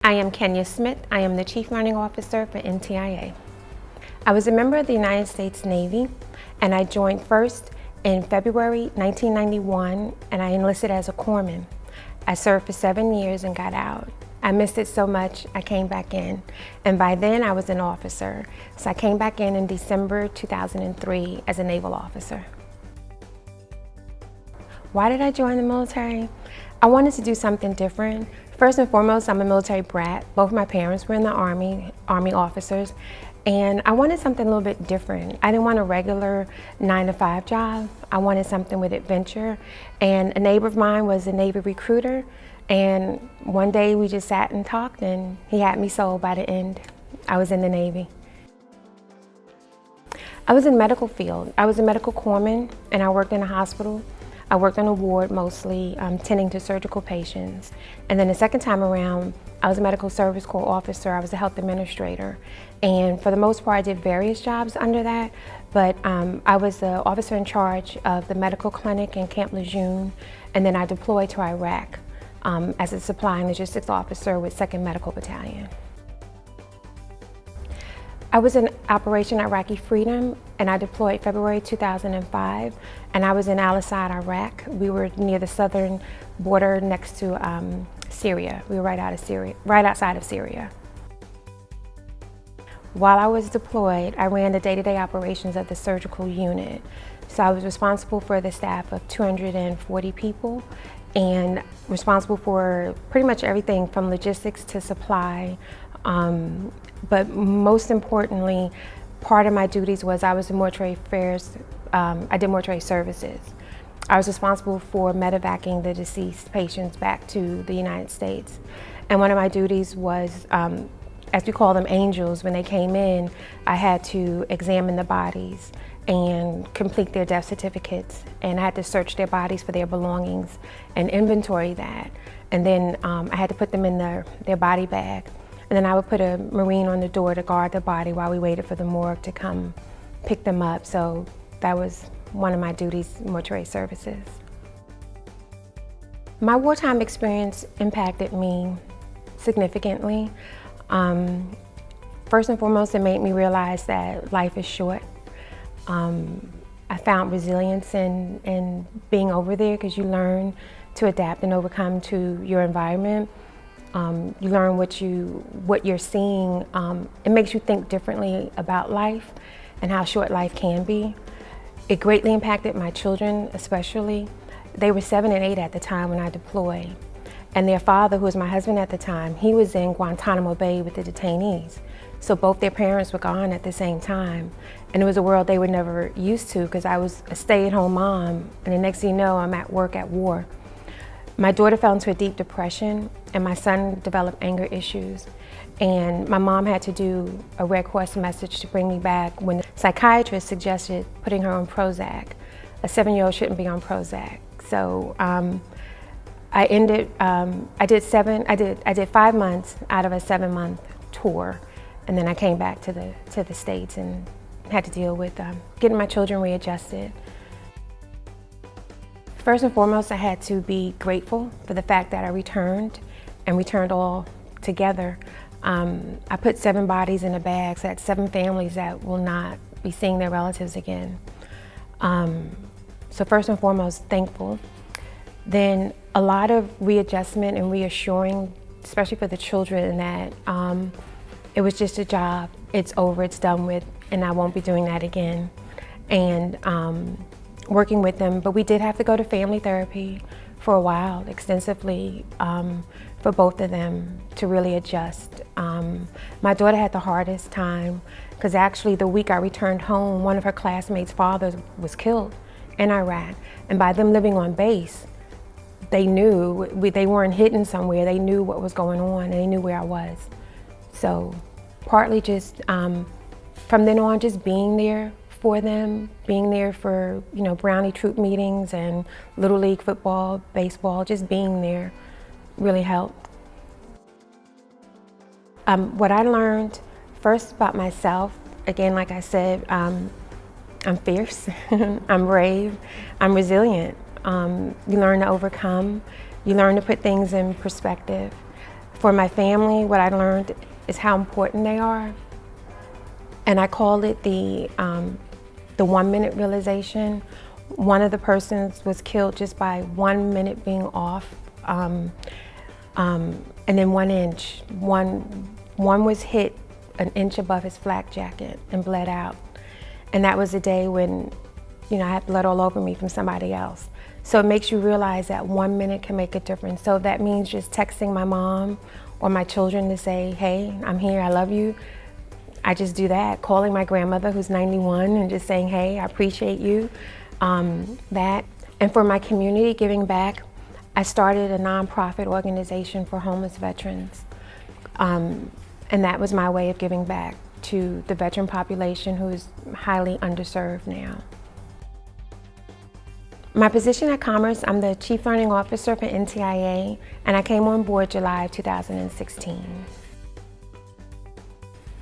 I am Kenya Smith. I am the Chief Learning Officer for NTIA. I was a member of the United States Navy, and I joined first in February 1991, and I enlisted as a corpsman. I served for 7 years and got out. I missed it so much, I came back in. And by then I was an officer. So I came back in December 2003 as a naval officer. Why did I join the military? I wanted to do something different. First and foremost, I'm a military brat. Both my parents were in the Army officers, and I wanted something a little bit different. I didn't want a regular 9-to-5 job. I wanted something with adventure, and a neighbor of mine was a Navy recruiter, and one day we just sat and talked, and he had me sold by the end. I was in the Navy. I was in the medical field. I was a medical corpsman, and I worked in a hospital. I worked on a ward mostly, tending to surgical patients. And then the second time around, I was a medical service corps officer. I was a health administrator. And for the most part, I did various jobs under that. But I was the officer in charge of the medical clinic in Camp Lejeune. And then I deployed to Iraq as a supply and logistics officer with 2nd Medical Battalion. I was in Operation Iraqi Freedom, and I deployed February 2005, and I was in Al-Assad, Iraq. We were near the southern border next to Syria. We were right outside of Syria. While I was deployed, I ran the day-to-day operations of the surgical unit. So I was responsible for the staff of 240 people, and responsible for pretty much everything from logistics to supply. But most importantly, part of my duties was I was in mortuary affairs. I did mortuary services. I was responsible for medevacing the deceased patients back to the United States. And one of my duties was, as we call them, angels. When they came in, I had to examine the bodies and complete their death certificates. And I had to search their bodies for their belongings and inventory that. And then I had to put them in their body bag. And then I would put a Marine on the door to guard the body while we waited for the morgue to come pick them up. So that was one of my duties, mortuary services. My wartime experience impacted me significantly. First and foremost, it made me realize that life is short. I found resilience in being over there, because you learn to adapt and overcome to your environment. You learn what you're seeing. It makes you think differently about life and how short life can be. It greatly impacted my children, especially. They were 7 and 8 at the time when I deployed. And their father, who was my husband at the time, he was in Guantanamo Bay with the detainees. So both their parents were gone at the same time. And it was a world they were never used to, because I was a stay-at-home mom, and the next thing you know, I'm at work at war. My daughter fell into a deep depression, and my son developed anger issues. And my mom had to do a Red Cross message to bring me back when the psychiatrist suggested putting her on Prozac. A 7-year-old shouldn't be on Prozac. So I did 5 months out of a 7-month tour, and then I came back to the States and had to deal with getting my children readjusted. First and foremost, I had to be grateful for the fact that I returned, and returned all together. I put 7 bodies in a bag, so that's 7 families that will not be seeing their relatives again. So first and foremost, thankful. Then a lot of readjustment and reassuring, especially for the children, that it was just a job. It's over, it's done with, and I won't be doing that again. And working with them, but we did have to go to family therapy for a while, extensively, for both of them to really adjust. My daughter had the hardest time, because actually the week I returned home, one of her classmates' fathers was killed in Iraq. And by them living on base, they knew, they weren't hidden somewhere, they knew what was going on, and they knew where I was. So partly just, from then on, just being there for them, being there for, Brownie troop meetings and Little League football, baseball, just being there really helped. What I learned first about myself, again, like I said, I'm fierce, I'm brave, I'm resilient. You learn to overcome, you learn to put things in perspective. For my family, what I learned is how important they are. And I call it the 1 minute realization. One of the persons was killed just by 1 minute being off. And then 1 inch. One was hit an inch above his flak jacket and bled out. And that was the day when, I had blood all over me from somebody else. So it makes you realize that 1 minute can make a difference. So that means just texting my mom or my children to say, hey, I'm here, I love you. I just do that. Calling my grandmother who's 91 and just saying, hey, I appreciate you. That. And for my community, giving back, I started a nonprofit organization for homeless veterans. And that was my way of giving back to the veteran population who is highly underserved now. My position at Commerce, I'm the Chief Learning Officer for NTIA, and I came on board July of 2016.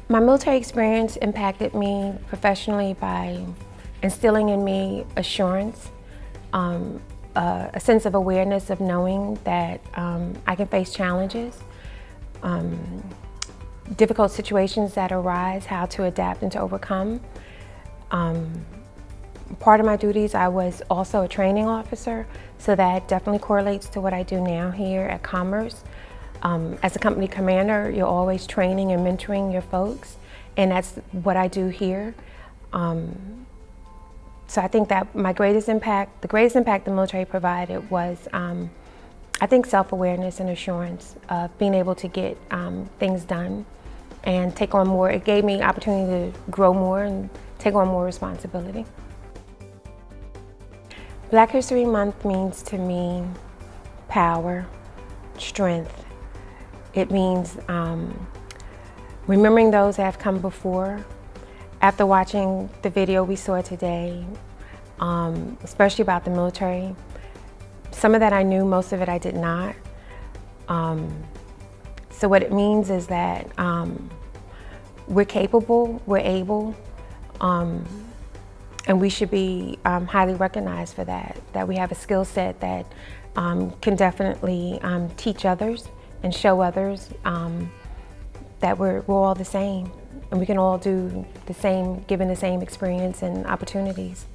My military experience impacted me professionally by instilling in me assurance, a sense of awareness of knowing that I can face challenges, difficult situations that arise, how to adapt and to overcome. Part of my duties, I was also a training officer, so that definitely correlates to what I do now here at Commerce. As a company commander, you're always training and mentoring your folks, and that's what I do here. So I think that the greatest impact the military provided was, I think, self-awareness and assurance of being able to get things done and take on more. It gave me opportunity to grow more and take on more responsibility. Black History Month means to me power, strength. It means remembering those that have come before. After watching the video we saw today, especially about the military, some of that I knew, most of it I did not. So what it means is that we're capable, we're able, and we should be highly recognized for that we have a skill set that can definitely teach others and show others that we're all the same, and we can all do the same, given the same experience and opportunities.